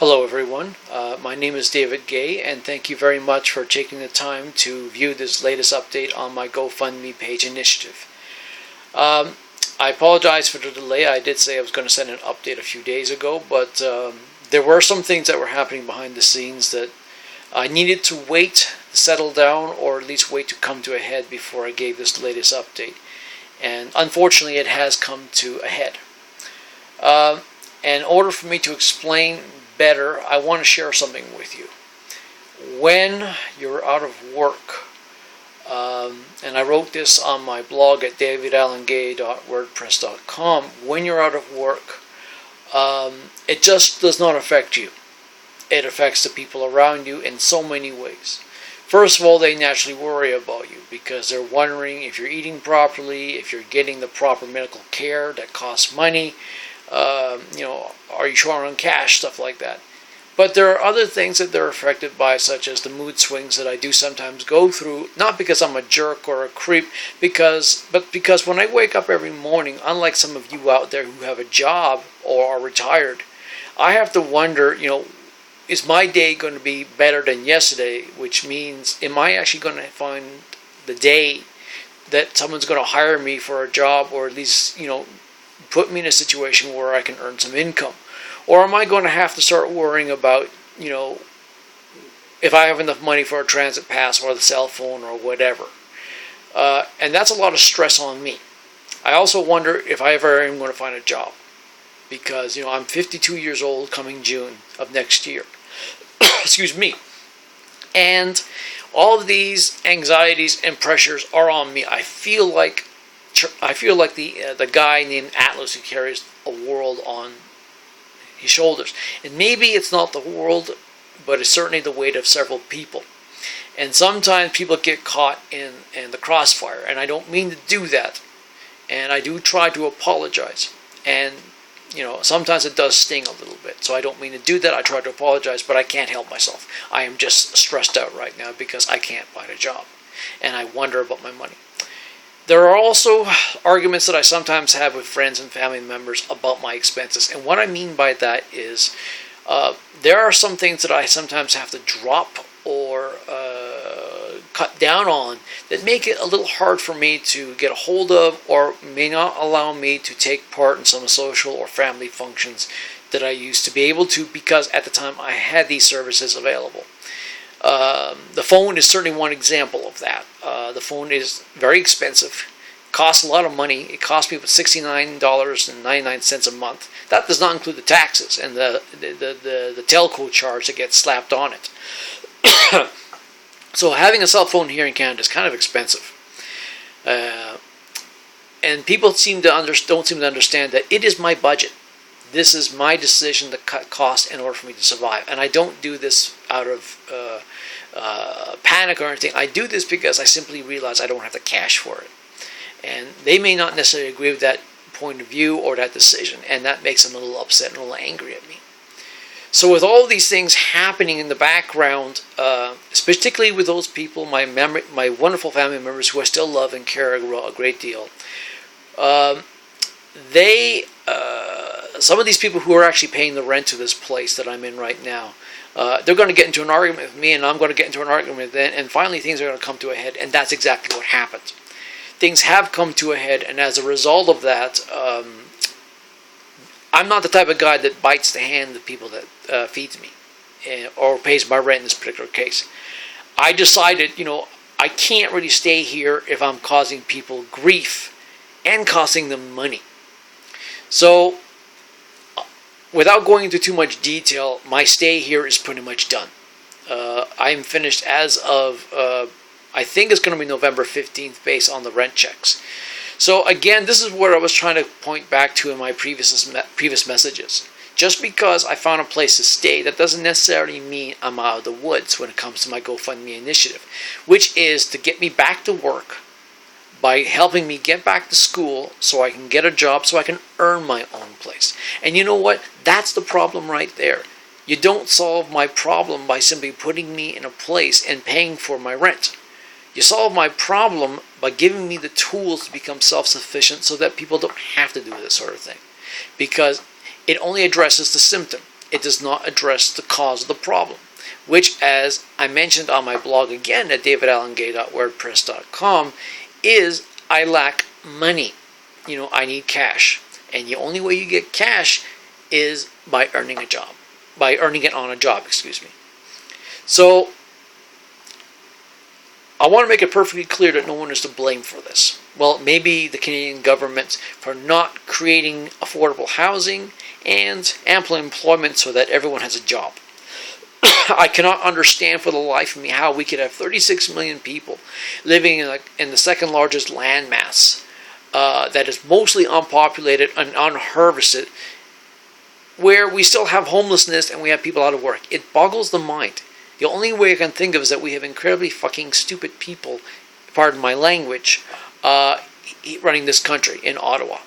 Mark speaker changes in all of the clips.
Speaker 1: Hello everyone, my name is David Gay and thank you very much for taking the time to view this latest update on my GoFundMe page initiative. I apologize for the delay. I did say I was going to send an update a few days ago, but there were some things that were happening behind the scenes that I needed to wait to settle down, or at least wait to come to a head before I gave this latest update. And unfortunately it has come to a head. In order for me to explain better, I want to share something with you. When you're out of work, and I wrote this on my blog at davidallengay.wordpress.com, when you're out of work, it just does not affect you. It affects the people around you in so many ways. First of all, they naturally worry about you because they're wondering if you're eating properly, if you're getting the proper medical care that costs money. Are you short on cash, stuff like that. But there are other things that they're affected by, such as the mood swings that I do sometimes go through, not because I'm a jerk or a creep, but because when I wake up every morning, unlike some of you out there who have a job or are retired, I have to wonder, is my day going to be better than yesterday, which means, am I actually going to find the day that someone's going to hire me for a job, or at least, put me in a situation where I can earn some income? Or am I going to have to start worrying about, if I have enough money for a transit pass or the cell phone or whatever? And that's a lot of stress on me. I also wonder if I ever am going to find a job. Because, I'm 52 years old coming June of next year. Excuse me. And all of these anxieties and pressures are on me. I feel like the guy named Atlas who carries a world on his shoulders. And maybe it's not the world, but it's certainly the weight of several people. And sometimes people get caught in the crossfire, and I don't mean to do that. And I do try to apologize. And, sometimes it does sting a little bit. So I don't mean to do that. I try to apologize, but I can't help myself. I am just stressed out right now because I can't find a job. And I wonder about my money. There are also arguments that I sometimes have with friends and family members about my expenses. And what I mean by that is there are some things that I sometimes have to drop or cut down on that make it a little hard for me to get a hold of, or may not allow me to take part in some social or family functions that I used to be able to, because at the time I had these services available. The phone is certainly one example of that. The phone is very expensive, costs a lot of money. It costs me $69.99 a month. That does not include the taxes and the telco charge that gets slapped on it. So having a cell phone here in Canada is kind of expensive. And people don't seem to understand that it is my budget. This is my decision to cut costs in order for me to survive. And I don't do this out of panic or anything. I do this because I simply realize I don't have the cash for it. And they may not necessarily agree with that point of view or that decision. And that makes them a little upset and a little angry at me. So with all these things happening in the background, particularly with those people, my wonderful family members who I still love and care a great deal, some of these people who are actually paying the rent to this place that I'm in right now, they're going to get into an argument with me, and I'm going to get into an argument with them, and finally things are going to come to a head, and that's exactly what happened. Things have come to a head, and as a result of that, I'm not the type of guy that bites the hand of people that feeds me or pays my rent in this particular case. I decided, I can't really stay here if I'm causing people grief and costing them money. So, without going into too much detail, my stay here is pretty much done. I'm finished as of, I think it's going to be November 15th based on the rent checks. So again, this is what I was trying to point back to in my previous messages. Just because I found a place to stay, that doesn't necessarily mean I'm out of the woods when it comes to my GoFundMe initiative, which is to get me back to work by helping me get back to school so I can get a job so I can earn my own place. And you know what? That's the problem right there. You don't solve my problem by simply putting me in a place and paying for my rent. You solve my problem by giving me the tools to become self-sufficient so that people don't have to do this sort of thing. Because it only addresses the symptom. it does not address the cause of the problem, which, as I mentioned on my blog again at davidallengay.wordpress.com, is I lack money. I need cash. And the only way you get cash is by earning a job. By earning it on a job, excuse me. So, I want to make it perfectly clear that no one is to blame for this. Well, maybe the Canadian government for not creating affordable housing and ample employment so that everyone has a job. I cannot understand for the life of me how we could have 36 million people living in the second largest landmass that is mostly unpopulated and unharvested, where we still have homelessness and we have people out of work. It boggles the mind. The only way I can think of is that we have incredibly fucking stupid people, pardon my language, running this country in Ottawa.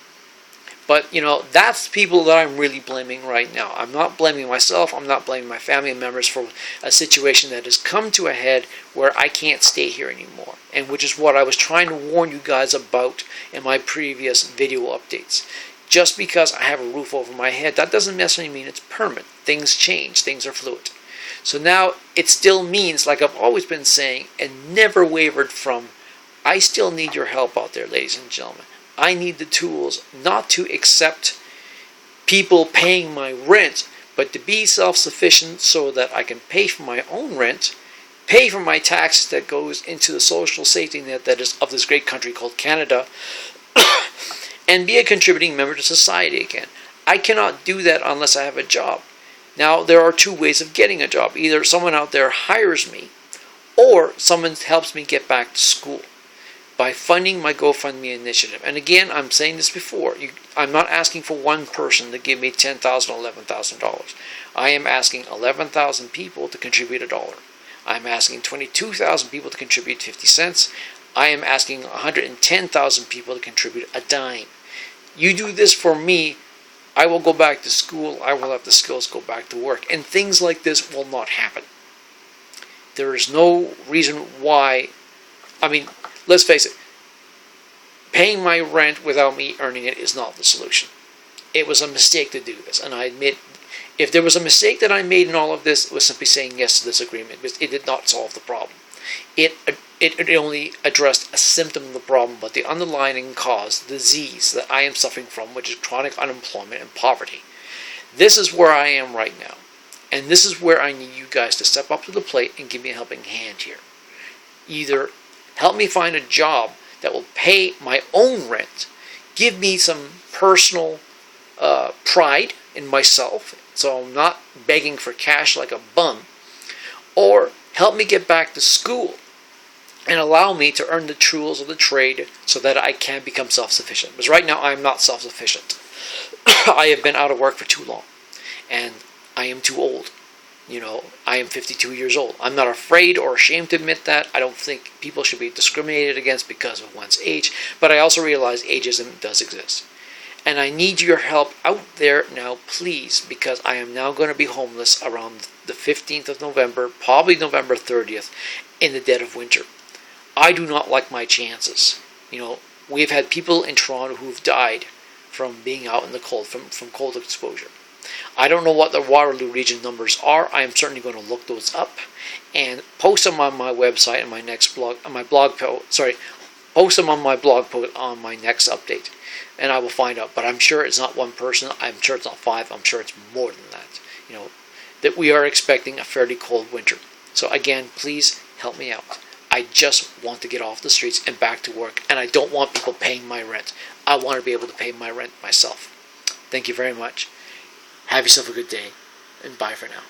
Speaker 1: But, that's the people that I'm really blaming right now. I'm not blaming myself. I'm not blaming my family members for a situation that has come to a head where I can't stay here anymore. And which is what I was trying to warn you guys about in my previous video updates. Just because I have a roof over my head, that doesn't necessarily mean it's permanent. Things change. Things are fluid. So now it still means, like I've always been saying and never wavered from, I still need your help out there, ladies and gentlemen. I need the tools not to accept people paying my rent, but to be self-sufficient so that I can pay for my own rent, pay for my taxes that goes into the social safety net that is of this great country called Canada, and be a contributing member to society again. I cannot do that unless I have a job. Now, there are two ways of getting a job. Either someone out there hires me, or someone helps me get back to school by funding my GoFundMe initiative. And again, I'm saying this before, I'm not asking for one person to give me $10,000, $11,000. I am asking 11,000 people to contribute $1. I'm asking 22,000 people to contribute 50 cents. I am asking 110,000 people to contribute a dime. You do this for me, I will go back to school, I will have the skills go back to work, and things like this will not happen. There is no reason why, let's face it, paying my rent without me earning it is not the solution. It was a mistake to do this, and I admit, if there was a mistake that I made in all of this, it was simply saying yes to this agreement, because it did not solve the problem. It only addressed a symptom of the problem, but the underlying cause, the disease that I am suffering from, which is chronic unemployment and poverty. This is where I am right now. And this is where I need you guys to step up to the plate and give me a helping hand here. Either help me find a job that will pay my own rent, give me some personal pride in myself, so I'm not begging for cash like a bum, or help me get back to school and allow me to earn the tools of the trade so that I can become self-sufficient. Because right now I'm not self-sufficient. I have been out of work for too long, and I am too old. I am 52 years old. I'm not afraid or ashamed to admit that. I don't think people should be discriminated against because of one's age, but I also realize ageism does exist. And I need your help out there now, please, because I am now going to be homeless around the 15th of November, probably November 30th, in the dead of winter. I do not like my chances. We've had people in Toronto who've died from being out in the cold, from cold exposure. I don't know what the Waterloo region numbers are. I am certainly going to look those up and post them on my website and my next blog, post them on my blog post on my next update, and I will find out. But I'm sure it's not one person. I'm sure it's not 5. I'm sure it's more than that. That we are expecting a fairly cold winter. So again, please help me out. I just want to get off the streets and back to work, and I don't want people paying my rent. I want to be able to pay my rent myself. Thank you very much. Have yourself a good day, and bye for now.